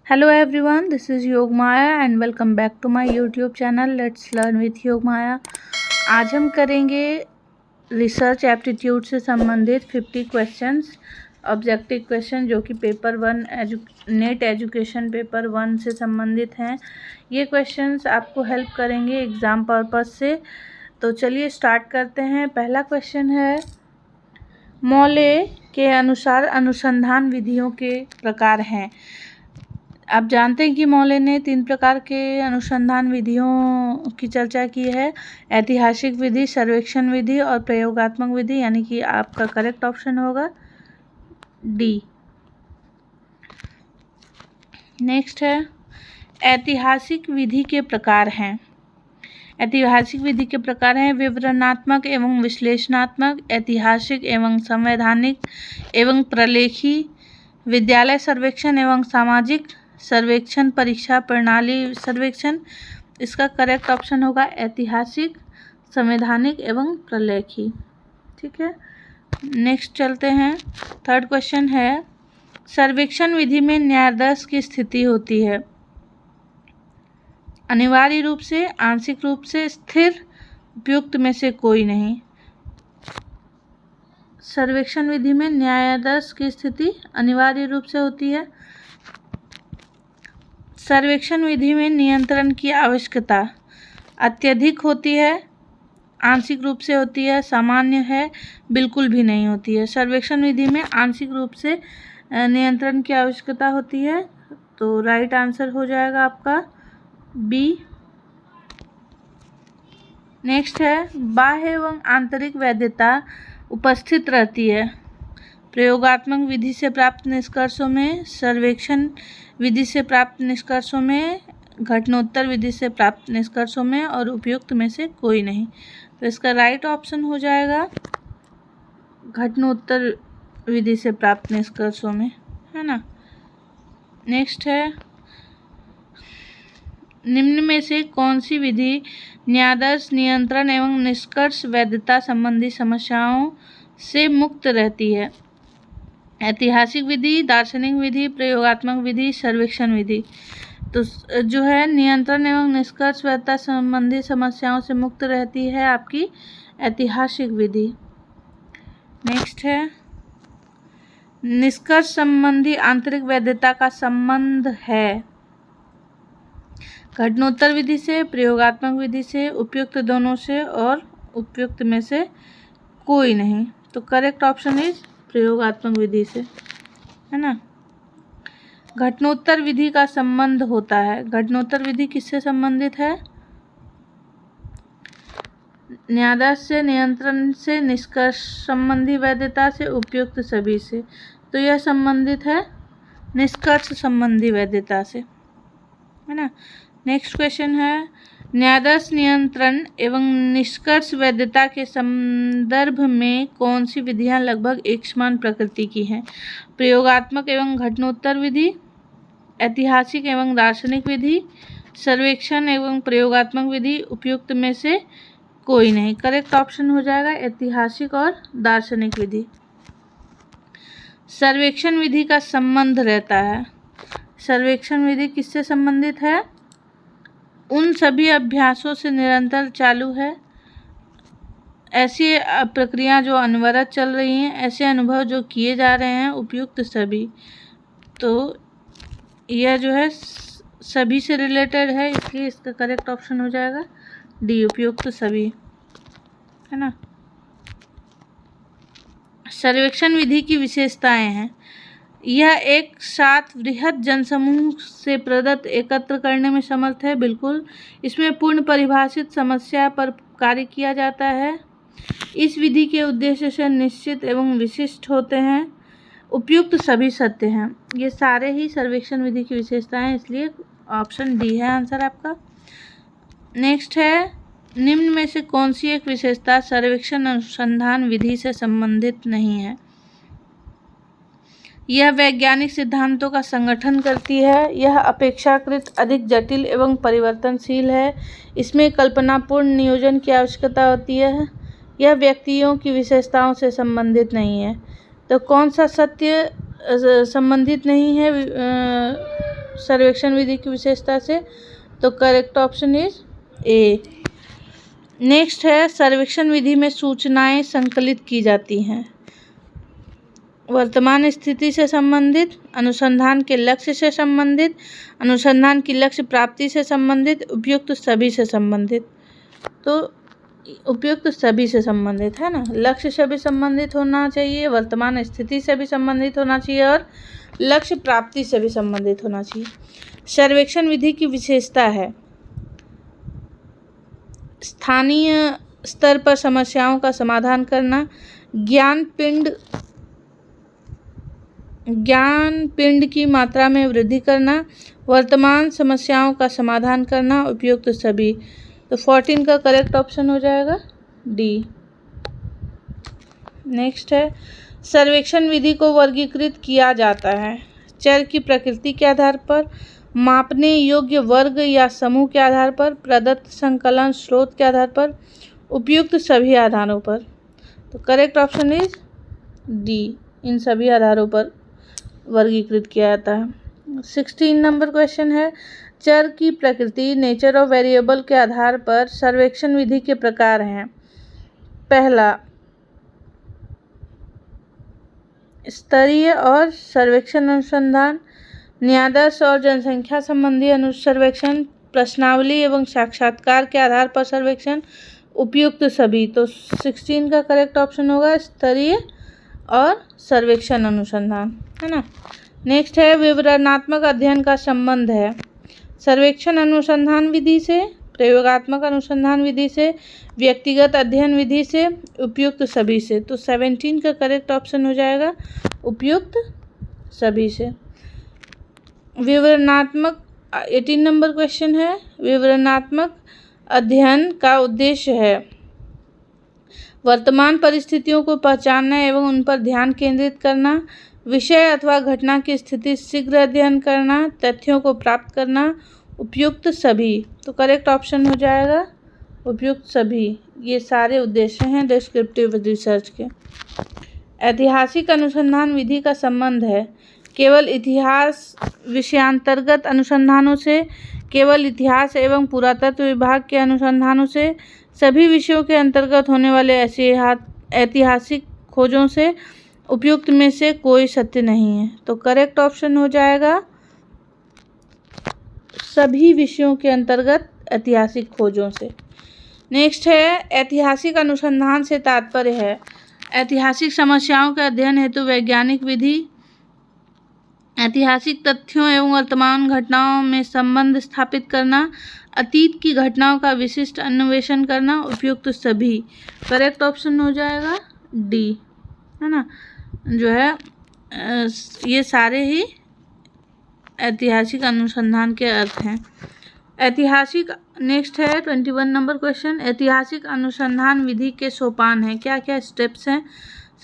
Hello everyone, this is Yog Maya and welcome back to my YouTube channel Let's Learn with Yog Maya। आज हम करेंगे research aptitude से संबंधित 50 questions objective question जो कि paper 1 net education paper 1 से संबंधित हैं। ये क्वेश्चंस आपको हेल्प करेंगे एग्ज़ाम पर्पस से। तो चलिए स्टार्ट करते हैं। पहला क्वेश्चन है, मौले के अनुसार अनुसंधान विधियों के प्रकार हैं। आप जानते हैं कि मौले ने 3 प्रकार के अनुसंधान विधियों की चर्चा की है, ऐतिहासिक विधि, सर्वेक्षण विधि और प्रयोगात्मक विधि, यानी कि आपका करेक्ट ऑप्शन होगा डी। नेक्स्ट है, ऐतिहासिक विधि के प्रकार हैं। ऐतिहासिक विधि के प्रकार हैं विवरणात्मक एवं विश्लेषणात्मक, ऐतिहासिक एवं संवैधानिक एवं प्रलेखी, विद्यालय सर्वेक्षण एवं सामाजिक सर्वेक्षण, परीक्षा प्रणाली सर्वेक्षण। इसका करेक्ट ऑप्शन होगा ऐतिहासिक, संवैधानिक एवं प्रलेखी। ठीक है, नेक्स्ट चलते हैं। थर्ड क्वेश्चन है, सर्वेक्षण विधि में न्यायाधीश की स्थिति होती है अनिवार्य रूप से, आंशिक रूप से, स्थिर, उपयुक्त में से कोई नहीं। सर्वेक्षण विधि में न्यायाधीश की स्थिति अनिवार्य रूप से होती है। सर्वेक्षण विधि में नियंत्रण की आवश्यकता अत्यधिक होती है, आंशिक रूप से होती है, सामान्य है, बिल्कुल भी नहीं होती है। सर्वेक्षण विधि में आंशिक रूप से नियंत्रण की आवश्यकता होती है, तो राइट आंसर हो जाएगा आपका बी। नेक्स्ट है, बाह्य एवं आंतरिक वैधता उपस्थित रहती है प्रयोगात्मक विधि से प्राप्त निष्कर्षों में, सर्वेक्षण विधि से प्राप्त निष्कर्षों में, घटनोत्तर विधि से प्राप्त निष्कर्षों में और उपयुक्त में से कोई नहीं। तो इसका राइट ऑप्शन हो जाएगा घटनोत्तर विधि से प्राप्त निष्कर्षों में, है ना। नेक्स्ट है, निम्न में से कौन सी विधि न्यायाधीश नियंत्रण एवं निष्कर्ष वैधता संबंधी समस्याओं से मुक्त रहती है? ऐतिहासिक विधि, दार्शनिक विधि, प्रयोगात्मक विधि, सर्वेक्षण विधि। तो जो है नियंत्रण एवं निष्कर्ष वैधता संबंधी समस्याओं से मुक्त रहती है आपकी ऐतिहासिक विधि। नेक्स्ट है, निष्कर्ष संबंधी आंतरिक वैधता का संबंध है घटनोत्तर विधि से, प्रयोगात्मक विधि से, उपयुक्त दोनों से और उपयुक्त में से कोई नहीं। तो करेक्ट ऑप्शन इज प्रयोगात्मक विधि से, है ना। घटनोत्तर विधि का संबंध होता है, घटनोत्तर विधि किससे संबंधित है? न्यायाधीश से, नियंत्रण से, निष्कर्ष संबंधी वैधता से, उपयुक्त सभी से। तो यह संबंधित है निष्कर्ष संबंधी वैधता से, है ना। नेक्स्ट क्वेश्चन है, न्यायाधीश नियंत्रण एवं निष्कर्ष वैधता के संदर्भ में कौन सी विधियां लगभग एक समान प्रकृति की हैं? प्रयोगात्मक एवं घटनोत्तर विधि, ऐतिहासिक एवं दार्शनिक विधि, सर्वेक्षण एवं प्रयोगात्मक विधि, उपयुक्त में से कोई नहीं। करेक्ट ऑप्शन हो जाएगा ऐतिहासिक और दार्शनिक विधि। सर्वेक्षण विधि का संबंध रहता है, सर्वेक्षण विधि किससे संबंधित है? उन सभी अभ्यासों से निरंतर चालू है, ऐसी प्रक्रिया जो अनवरत चल रही हैं, ऐसे अनुभव जो किए जा रहे हैं, उपयुक्त सभी। तो यह जो है सभी से रिलेटेड है, इसलिए इसका करेक्ट ऑप्शन हो जाएगा डी, उपयुक्त सभी, है ना। सर्वेक्षण विधि की विशेषताएं हैं, यह एक साथ वृहद जनसमूह से प्रदत्त एकत्र करने में समर्थ है, बिल्कुल। इसमें पूर्ण परिभाषित समस्या पर कार्य किया जाता है। इस विधि के उद्देश्य से निश्चित एवं विशिष्ट होते हैं, उपयुक्त सभी सत्य हैं। ये सारे ही सर्वेक्षण विधि की विशेषताएं हैं, इसलिए ऑप्शन डी है आंसर आपका। नेक्स्ट है, निम्न में से कौन सी एक विशेषता सर्वेक्षण अनुसंधान विधि से संबंधित नहीं है? यह वैज्ञानिक सिद्धांतों का संगठन करती है, यह अपेक्षाकृत अधिक जटिल एवं परिवर्तनशील है, इसमें कल्पनापूर्ण नियोजन की आवश्यकता होती है, यह व्यक्तियों की विशेषताओं से संबंधित नहीं है। तो कौन सा सत्य संबंधित नहीं है सर्वेक्षण विधि की विशेषता से, तो correct option is a. Next है, सर्वेक्षण विधि में सूचनाएं संकलित की जाती हैं। वर्तमान स्थिति से संबंधित, अनुसंधान के लक्ष्य से संबंधित, अनुसंधान की लक्ष्य प्राप्ति से संबंधित, उपयुक्त सभी से संबंधित। तो उपयुक्त सभी से संबंधित है ना, लक्ष्य से भी संबंधित होना चाहिए, वर्तमान स्थिति से भी संबंधित होना चाहिए और लक्ष्य प्राप्ति से भी संबंधित होना चाहिए। सर्वेक्षण विधि की विशेषता है स्थानीय स्तर पर समस्याओं का समाधान करना, ज्ञान पिंड की मात्रा में वृद्धि करना, वर्तमान समस्याओं का समाधान करना, उपयुक्त सभी। तो 14 का करेक्ट ऑप्शन हो जाएगा डी। नेक्स्ट है, सर्वेक्षण विधि को वर्गीकृत किया जाता है चर की प्रकृति के आधार पर, मापने योग्य वर्ग या समूह के आधार पर, प्रदत्त संकलन स्रोत के आधार पर, उपयुक्त सभी आधारों पर। तो करेक्ट ऑप्शन इज डी, इन सभी आधारों पर वर्गीकृत किया जाता है। 16 नंबर क्वेश्चन है, चर की प्रकृति नेचर ऑफ वेरिएबल के आधार पर सर्वेक्षण विधि के प्रकार हैं। पहला, स्तरीय और सर्वेक्षण अनुसंधान, न्यायाधीश और जनसंख्या संबंधी अनुसर्वेक्षण, प्रश्नावली एवं साक्षात्कार के आधार पर सर्वेक्षण, उपयुक्त सभी। तो 16 का करेक्ट ऑप्शन होगा स्तरीय और सर्वेक्षण अनुसंधान, है ना। नेक्स्ट है, विवरणात्मक अध्ययन का संबंध है सर्वेक्षण अनुसंधान विधि से, प्रयोगात्मक अनुसंधान विधि से, व्यक्तिगत अध्ययन विधि से, उपयुक्त सभी से। तो 17 का करेक्ट ऑप्शन हो जाएगा उपयुक्त सभी से। विवरणात्मक 18 नंबर क्वेश्चन है, विवरणात्मक अध्ययन का उद्देश्य है वर्तमान परिस्थितियों को पहचानना एवं उन पर ध्यान केंद्रित करना, विषय अथवा घटना की स्थिति शीघ्र अध्ययन करना, तथ्यों को प्राप्त करना, उपयुक्त सभी। तो करेक्ट ऑप्शन हो जाएगा उपयुक्त सभी। ये सारे उद्देश्य हैं डिस्क्रिप्टिव रिसर्च के। ऐतिहासिक अनुसंधान विधि का संबंध है केवल इतिहास विषयांतर्गत अनुसंधानों से, केवल इतिहास एवं पुरातत्व विभाग के अनुसंधानों से, सभी विषयों के अंतर्गत होने वाले ऐसे ऐतिहासिक खोजों से, उपयुक्त में से कोई सत्य नहीं है। तो करेक्ट ऑप्शन हो जाएगा सभी विषयों के अंतर्गत ऐतिहासिक खोजों से। नेक्स्ट है, ऐतिहासिक अनुसंधान से तात्पर्य है ऐतिहासिक समस्याओं के अध्ययन हेतु वैज्ञानिक विधि, ऐतिहासिक तथ्यों एवं वर्तमान घटनाओं में संबंध स्थापित करना, अतीत की घटनाओं का विशिष्ट अन्वेषण करना, उपयुक्त सभी। करेक्ट ऑप्शन हो जाएगा डी, है ना। जो है ये सारे ही ऐतिहासिक अनुसंधान के अर्थ हैं। ऐतिहासिक, नेक्स्ट है 21 नंबर क्वेश्चन, ऐतिहासिक अनुसंधान विधि के सोपान हैं, क्या क्या स्टेप्स हैं।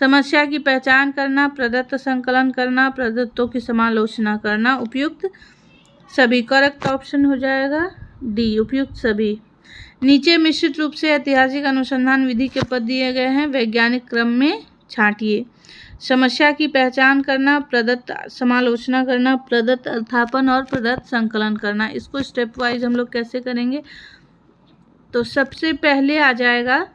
समस्या की पहचान करना, प्रदत्त संकलन करना, प्रदत्तों की समालोचना करना, उपयुक्त सभी। करेक्ट ऑप्शन हो जाएगा डी, उपयुक्त सभी। नीचे मिश्रित रूप से ऐतिहासिक अनुसंधान विधि के पद दिए गए हैं, वैज्ञानिक क्रम में छांटिए। समस्या की पहचान करना, प्रदत्त समालोचना करना, प्रदत्त अर्थापन और प्रदत्त संकलन करना। इसको स्टेप वाइज हम लोग कैसे करेंगे, तो सबसे पहले आ जाएगा,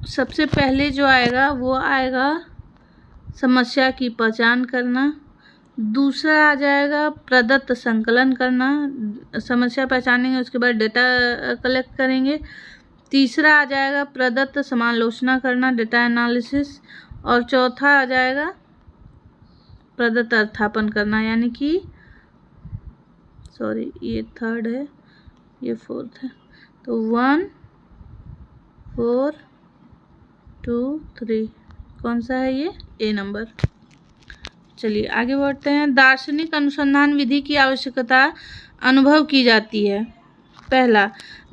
सबसे पहले जो आएगा वो आएगा समस्या की पहचान करना, दूसरा आ जाएगा प्रदत्त संकलन करना, समस्या पहचानेंगे उसके बाद डेटा कलेक्ट करेंगे, तीसरा आ जाएगा प्रदत्त समालोचना करना, डेटा एनालिसिस, और चौथा आ जाएगा प्रदत्त अर्थापन करना, यानी कि सॉरी ये थर्ड है, ये फोर्थ है। तो 1 4 2 3 कौन सा है ये, ए नंबर। चलिए आगे बढ़ते हैं। दार्शनिक अनुसंधान विधि की आवश्यकता अनुभव की जाती है। पहला,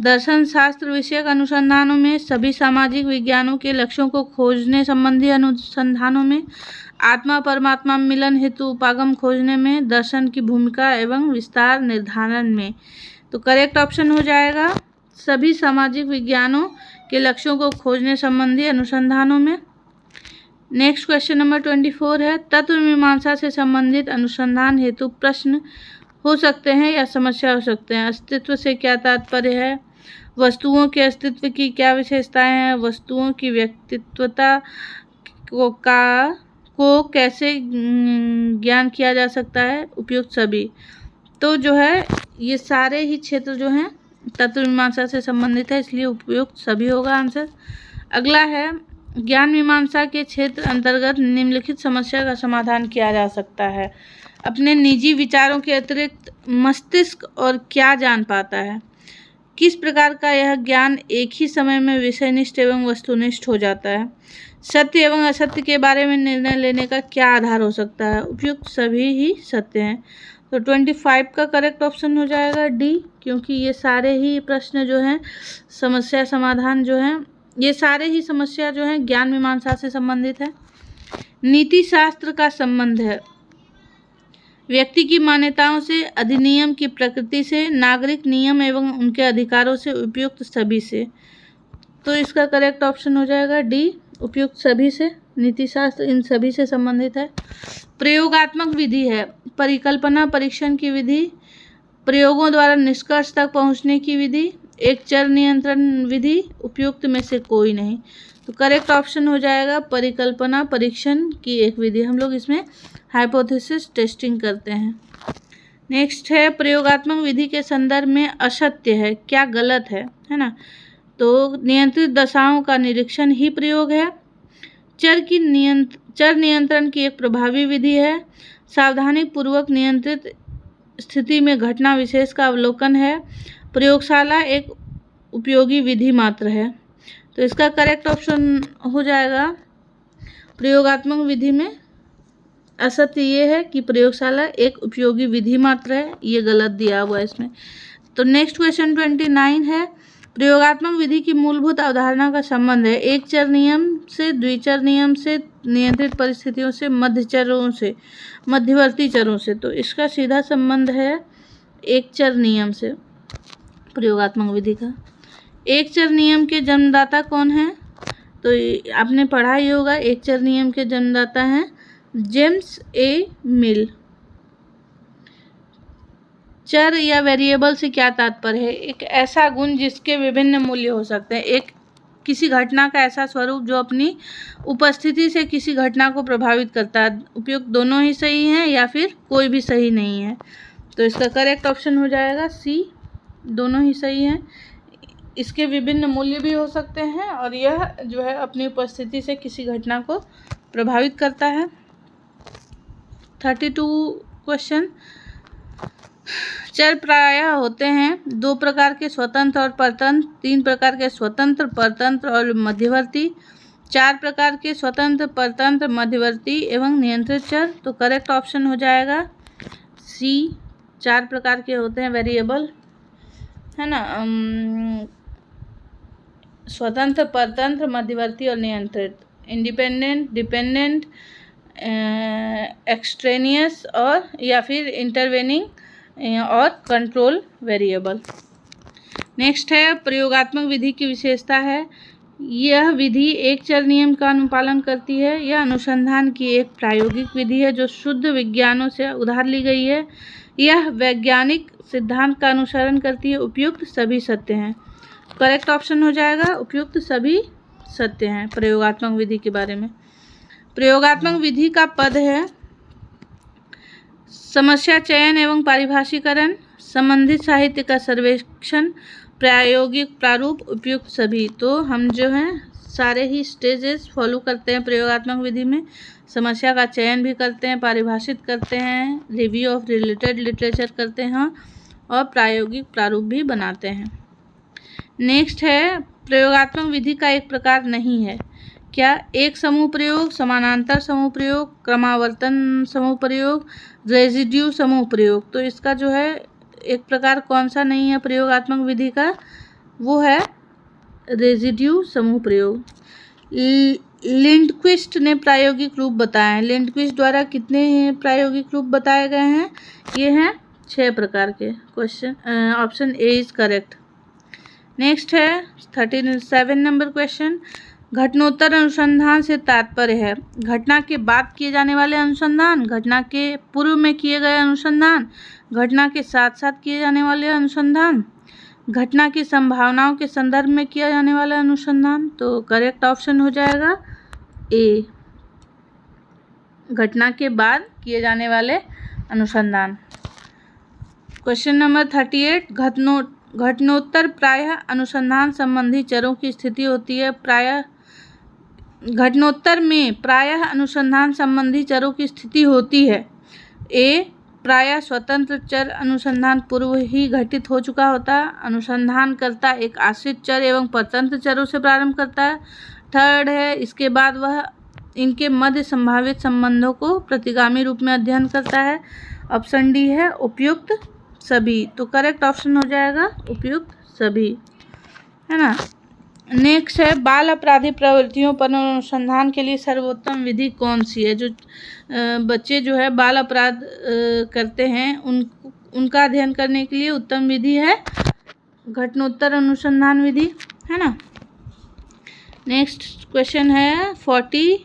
दर्शन शास्त्र विषयक अनुसंधानों में, सभी सामाजिक विज्ञानों के लक्ष्यों को खोजने संबंधी अनुसंधानों में, आत्मा परमात्मा मिलन हेतु उपागम खोजने में, दर्शन की भूमिका एवं विस्तार निर्धारण में। तो करेक्ट ऑप्शन हो जाएगा सभी सामाजिक विज्ञानों के लक्ष्यों को खोजने संबंधी अनुसंधानों में। नेक्स्ट क्वेश्चन नंबर 24 है, तत्व मीमांसा से संबंधित अनुसंधान हेतु प्रश्न हो सकते हैं या समस्या हो सकते हैं। अस्तित्व से क्या तात्पर्य है, वस्तुओं के अस्तित्व की क्या विशेषताएं हैं, वस्तुओं की व्यक्तित्वता को कैसे ज्ञान किया जा सकता है, उपयुक्त सभी। तो जो है ये सारे ही क्षेत्र जो हैं तत्व मीमांसा से संबंधित है, इसलिए उपयुक्त सभी होगा आंसर। अगला है, ज्ञान मीमांसा के क्षेत्र अंतर्गत निम्नलिखित समस्या का समाधान किया जा सकता है। अपने निजी विचारों के अतिरिक्त मस्तिष्क और क्या जान पाता है, किस प्रकार का यह ज्ञान एक ही समय में विषयनिष्ठ एवं वस्तुनिष्ठ हो जाता है, सत्य एवं असत्य के बारे में निर्णय लेने का क्या आधार हो सकता है, उपयुक्त सभी ही सत्य हैं। तो 25 का करेक्ट ऑप्शन हो जाएगा डी, क्योंकि ये सारे ही प्रश्न जो हैं समस्या समाधान जो हैं ये सारे ही समस्या जो हैं ज्ञान मीमांसा से संबंधित है। नीति शास्त्र का संबंध है व्यक्ति की मान्यताओं से, अधिनियम की प्रकृति से, नागरिक नियम एवं उनके अधिकारों से, उपयुक्त सभी से। तो इसका करेक्ट ऑप्शन हो जाएगा डी, उपयुक्त सभी से। नीति शास्त्र इन सभी से संबंधित है। प्रयोगात्मक विधि है परिकल्पना परीक्षण की विधि, प्रयोगों द्वारा निष्कर्ष तक पहुंचने की विधि, एक चर नियंत्रण विधि, उपयुक्त में से कोई नहीं। तो करेक्ट ऑप्शन हो जाएगा परिकल्पना परीक्षण की एक विधि। हम लोग इसमें हाइपोथेसिस टेस्टिंग करते हैं। नेक्स्ट है, प्रयोगात्मक विधि के संदर्भ में असत्य है, क्या गलत है ना। तो नियंत्रित दशाओं का निरीक्षण ही प्रयोग है, चर नियंत्रण की एक प्रभावी विधि है, सावधानी पूर्वक नियंत्रित स्थिति में घटना विशेष का अवलोकन है, प्रयोगशाला एक उपयोगी विधि मात्र है। तो इसका करेक्ट ऑप्शन हो जाएगा प्रयोगात्मक विधि में असत्य ये है कि प्रयोगशाला एक उपयोगी विधि मात्र है, ये गलत दिया हुआ है इसमें। तो नेक्स्ट क्वेश्चन 29 है, प्रयोगात्मक विधि की मूलभूत अवधारणा का संबंध है एक चर नियम से, द्विचर नियम से, नियंत्रित परिस्थितियों से, मध्यचरों से, मध्यवर्ती चरों से। तो इसका सीधा संबंध है एक चर नियम से प्रयोगात्मक विधि का। एक चर नियम के जन्मदाता कौन है, तो आपने पढ़ा ही होगा, एक चर नियम के जन्मदाता हैं जेम्स ए मिल। चर या वेरिएबल से क्या तात्पर्य है, एक ऐसा गुण जिसके विभिन्न मूल्य हो सकते हैं, एक किसी घटना का ऐसा स्वरूप जो अपनी उपस्थिति से किसी घटना को प्रभावित करता है। उपयुक्त दोनों ही सही हैं या फिर कोई भी सही नहीं है। तो इसका करेक्ट ऑप्शन हो जाएगा सी, दोनों ही सही हैं। इसके विभिन्न मूल्य भी हो सकते हैं और यह जो है अपनी उपस्थिति से किसी घटना को प्रभावित करता है। 32 क्वेश्चन, चर प्रायः होते हैं दो प्रकार के, स्वतंत्र और परतंत्र, तीन प्रकार के स्वतंत्र, परतंत्र और मध्यवर्ती, चार प्रकार के स्वतंत्र, परतंत्र, मध्यवर्ती एवं नियंत्रित चर। तो करेक्ट ऑप्शन हो जाएगा सी, चार प्रकार के होते हैं वेरिएबल, है ना, स्वतंत्र, परतंत्र, मध्यवर्ती और नियंत्रित, इंडिपेंडेंट, डिपेंडेंट, एक्सट्रेनियस और या फिर इंटरवेनिंग और कंट्रोल वेरिएबल। नेक्स्ट है, प्रयोगात्मक विधि की विशेषता है यह विधि एक चर नियम का अनुपालन करती है, यह अनुसंधान की एक प्रायोगिक विधि है जो शुद्ध विज्ञानों से उधार ली गई है, यह वैज्ञानिक सिद्धांत का अनुसरण करती है, उपयुक्त सभी सत्य हैं। करेक्ट ऑप्शन हो जाएगा उपयुक्त सभी सत्य हैं प्रयोगात्मक विधि के बारे में। प्रयोगात्मक विधि का पद है समस्या चयन एवं पारिभाषिकरण, संबंधित साहित्य का सर्वेक्षण, प्रायोगिक प्रारूप, उपयुक्त सभी। तो हम जो हैं सारे ही स्टेजेस फॉलो करते हैं प्रयोगात्मक विधि में, समस्या का चयन भी करते हैं, पारिभाषित करते हैं, रिव्यू ऑफ रिलेटेड लिटरेचर करते हैं और प्रायोगिक प्रारूप भी बनाते हैं। नेक्स्ट है, प्रयोगात्मक विधि का एक प्रकार नहीं है, क्या, एक समूह प्रयोग, समानांतर समूह प्रयोग, क्रमावर्तन समूह प्रयोग, रेजिड्यू समूह प्रयोग। तो इसका जो है एक प्रकार कौन सा नहीं है प्रयोगात्मक विधि का, वो है रेजिड्यू समूह प्रयोग। लिंडक्विस्ट ने प्रायोगिक रूप बताए हैं, लिंडक्विस्ट द्वारा कितने प्रायोगिक रूप बताए गए हैं, ये हैं 6 प्रकार के। Question option A is correct. Next है 37 नंबर क्वेश्चन, घटनोत्तर अनुसंधान से तात्पर्य है घटना के बाद किए जाने वाले अनुसंधान, घटना के पूर्व में किए गए अनुसंधान, घटना के साथ साथ किए जाने वाले अनुसंधान, घटना की संभावनाओं के संदर्भ में किया जाने वाला अनुसंधान। तो करेक्ट ऑप्शन हो जाएगा ए, घटना के बाद किए जाने वाले अनुसंधान। क्वेश्चन नंबर 38, घटनोत्तर प्रायः अनुसंधान संबंधी चरों की स्थिति होती है। घटनोत्तर में प्रायः अनुसंधान संबंधी चरों की स्थिति होती है। ए, प्रायः स्वतंत्र चर अनुसंधान पूर्व ही घटित हो चुका होता है। अनुसंधान करता एक आश्रित चर एवं परतंत्र चरों से प्रारंभ करता है। थर्ड है, इसके बाद वह इनके मध्य संभावित संबंधों को प्रतिगामी रूप में अध्ययन करता है। ऑप्शन डी है उपयुक्त सभी। तो करेक्ट ऑप्शन हो जाएगा उपयुक्त सभी, है ना। नेक्स्ट है, बाल अपराधी प्रवृत्तियों पर अनुसंधान के लिए सर्वोत्तम विधि कौन सी है। जो बच्चे जो है बाल अपराध करते हैं उनका अध्ययन करने के लिए उत्तम विधि है घटनोत्तर अनुसंधान विधि, है ना। नेक्स्ट क्वेश्चन है 40,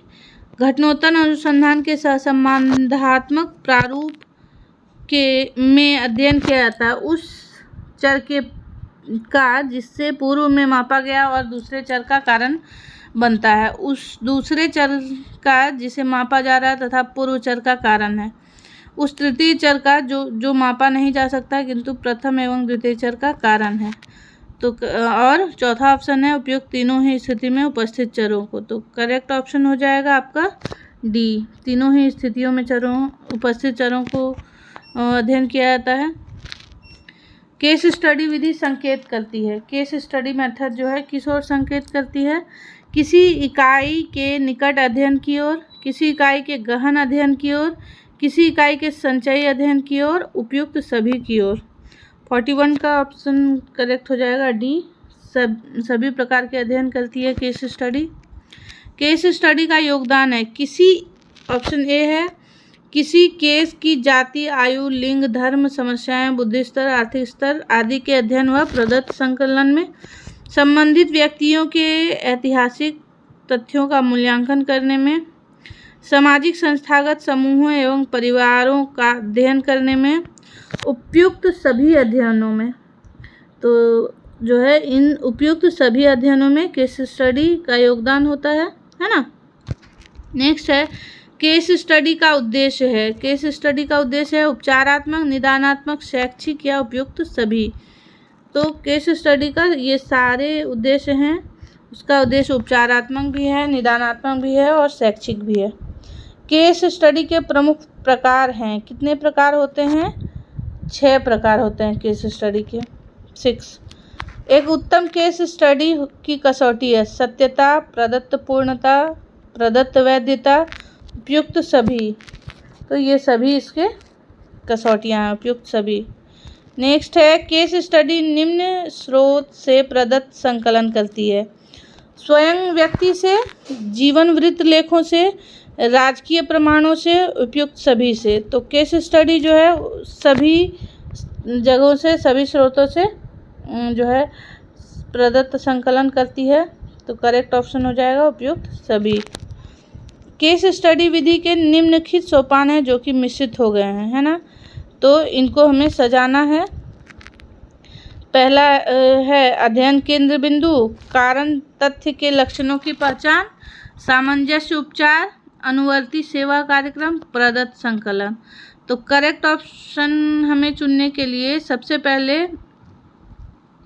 घटनोत्तर अनुसंधान के सहसंबंधात्मक प्रारूप में अध्ययन किया जाता है उस चर का जिससे पूर्व में मापा गया और दूसरे चर का कारण बनता है, उस दूसरे चर का जिसे मापा जा रहा है तथा पूर्व चर का कारण है, उस तृतीय चर का जो मापा नहीं जा सकता किंतु प्रथम एवं द्वितीय चर का कारण है। तो और चौथा ऑप्शन है उपयुक्त तीनों ही स्थिति में उपस्थित चरों को। तो करेक्ट ऑप्शन हो जाएगा आपका डी, तीनों ही स्थितियों में उपस्थित चरों को अध्ययन किया जाता है। केस स्टडी विधि संकेत करती है, केस स्टडी मेथड जो है किस ओर संकेत करती है, किसी इकाई के निकट अध्ययन की ओर, किसी इकाई के गहन अध्ययन की ओर, किसी इकाई के संचयी अध्ययन की ओर, उपयुक्त सभी की ओर। 41 का ऑप्शन करेक्ट हो जाएगा डी, सभी प्रकार के अध्ययन करती है केस स्टडी। केस स्टडी का योगदान है किसी, ऑप्शन ए है, किसी केस की जाति, आयु, लिंग, धर्म, समस्याएं, बुद्धि स्तर, आर्थिक स्तर आदि के अध्ययन व प्रदत्त संकलन में, संबंधित व्यक्तियों के ऐतिहासिक तथ्यों का मूल्यांकन करने में, सामाजिक संस्थागत समूहों एवं परिवारों का अध्ययन करने में, उपयुक्त सभी अध्ययनों में। तो जो है इन उपयुक्त सभी अध्ययनों में केस स्टडी का योगदान होता है ना। नेक्स्ट है, केस स्टडी का उद्देश्य है, केस स्टडी का उद्देश्य है उपचारात्मक, निदानात्मक, शैक्षिक या उपयुक्त सभी। तो केस स्टडी का ये सारे उद्देश्य हैं, उसका उद्देश्य उपचारात्मक भी है, निदानात्मक भी है और शैक्षिक भी है। केस स्टडी के प्रमुख प्रकार हैं, कितने प्रकार होते हैं, 6 प्रकार होते हैं केस स्टडी के, 6। एक उत्तम केस स्टडी की कसौटी है सत्यता, प्रदत्त पूर्णता, प्रदत्त वैधता, उपयुक्त सभी। तो ये सभी इसके कसौटियाँ हैं, उपयुक्त सभी। नेक्स्ट है, केस स्टडी निम्न स्रोत से प्रदत्त संकलन करती है, स्वयं व्यक्ति से, जीवन वृत्त लेखों से, राजकीय प्रमाणों से, उपयुक्त सभी से। तो केस स्टडी जो है सभी जगहों से, सभी स्रोतों से जो है प्रदत्त संकलन करती है। तो करेक्ट ऑप्शन हो जाएगा उपयुक्त सभी। केस स्टडी विधि के निम्नलिखित सोपान हैं जो कि मिश्रित हो गए हैं, है ना। तो इनको हमें सजाना है। पहला है अध्ययन केंद्र बिंदु, कारण तथ्य के लक्षणों की पहचान, सामंजस्य उपचार, अनुवर्ती सेवा कार्यक्रम, प्रदत्त संकलन। तो करेक्ट ऑप्शन हमें चुनने के लिए सबसे पहले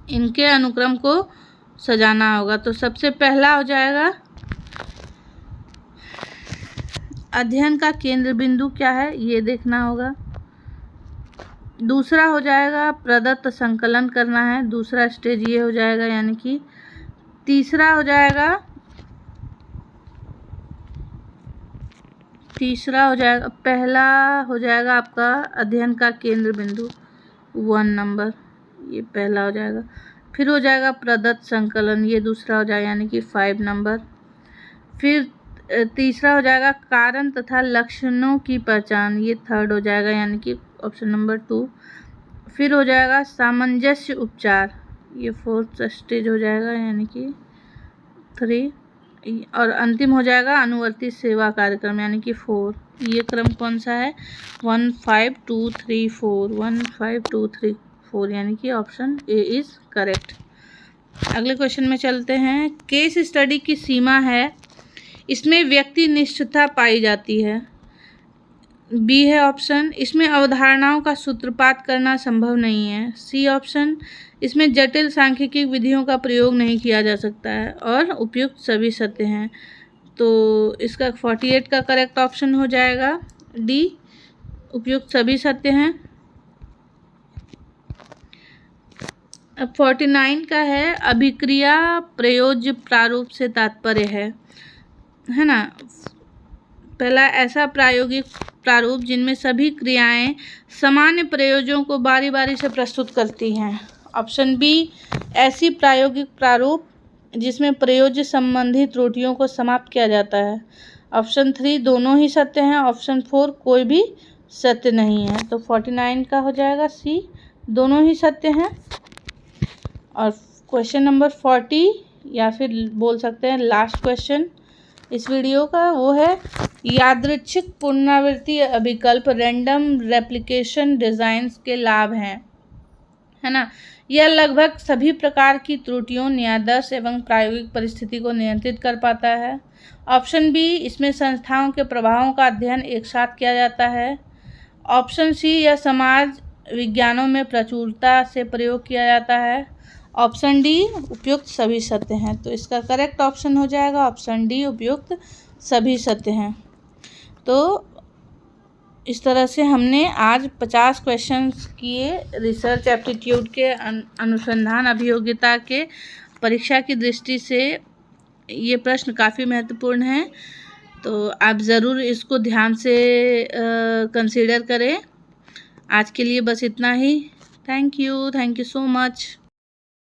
इनके अनुक्रम को सजाना होगा। तो सबसे पहला हो जाएगा अध्ययन का केंद्र बिंदु क्या है ये देखना होगा। दूसरा हो जाएगा प्रदत्त संकलन करना है, दूसरा स्टेज ये हो जाएगा, यानी कि तीसरा हो जाएगा पहला हो जाएगा आपका अध्ययन का केंद्र बिंदु 1 नंबर, ये पहला हो जाएगा। फिर हो जाएगा प्रदत्त संकलन, ये दूसरा हो जाएगा यानी कि 5 नंबर। फिर तीसरा हो जाएगा कारण तथा लक्षणों की पहचान, ये 3rd हो जाएगा यानी कि ऑप्शन नंबर 2। फिर हो जाएगा सामंजस्य उपचार, ये 4th स्टेज हो जाएगा यानी कि 3। और अंतिम हो जाएगा अनुवर्ती सेवा कार्यक्रम यानी कि 4। ये क्रम कौन सा है? 1 5 2 3 4, 1 5 2 3 4 यानी कि ऑप्शन ए इज़ करेक्ट। अगले क्वेश्चन में चलते हैं। केस स्टडी की सीमा है, इसमें व्यक्ति निष्ठता पाई जाती है। बी है ऑप्शन, इसमें अवधारणाओं का सूत्रपात करना संभव नहीं है। सी ऑप्शन, इसमें जटिल सांख्यिकी विधियों का प्रयोग नहीं किया जा सकता है। और उपयुक्त सभी सत्य हैं। तो इसका 48 का करेक्ट ऑप्शन हो जाएगा डी, उपयुक्त सभी सत्य हैं। अब 49 का है, अभिक्रिया प्रयोज्य प्रारूप से तात्पर्य है ना। पहला, ऐसा प्रायोगिक प्रारूप जिनमें सभी क्रियाएं सामान्य प्रयोजों को बारी बारी से प्रस्तुत करती हैं। ऑप्शन बी, ऐसी प्रायोगिक प्रारूप जिसमें प्रयोज्य संबंधी त्रुटियों को समाप्त किया जाता है। ऑप्शन 3, दोनों ही सत्य हैं। ऑप्शन 4, कोई भी सत्य नहीं है। तो 49 का हो जाएगा सी, दोनों ही सत्य हैं। और क्वेश्चन नंबर 40 या फिर बोल सकते हैं लास्ट क्वेश्चन इस वीडियो का, वो है यादृच्छिक पुनरावृत्ति अभिकल्प रैंडम रेप्लिकेशन डिज़ाइंस के लाभ हैं, है ना। यह लगभग सभी प्रकार की त्रुटियों, न्यायादर्श एवं प्रायोगिक परिस्थिति को नियंत्रित कर पाता है। ऑप्शन बी, इसमें संस्थाओं के प्रभावों का अध्ययन एक साथ किया जाता है। ऑप्शन सी, यह समाज विज्ञानों में प्रचुरता से प्रयोग किया जाता है। ऑप्शन डी, उपयुक्त सभी सत्य हैं। तो इसका करेक्ट ऑप्शन हो जाएगा ऑप्शन डी, उपयुक्त सभी सत्य हैं। तो इस तरह से हमने आज 50 क्वेश्चंस किए रिसर्च एप्टीट्यूड के अनुसंधान अभियोग्यता के। परीक्षा की दृष्टि से ये प्रश्न काफ़ी महत्वपूर्ण हैं, तो आप ज़रूर इसको ध्यान से कंसीडर करें। आज के लिए बस इतना ही। Thank you so much.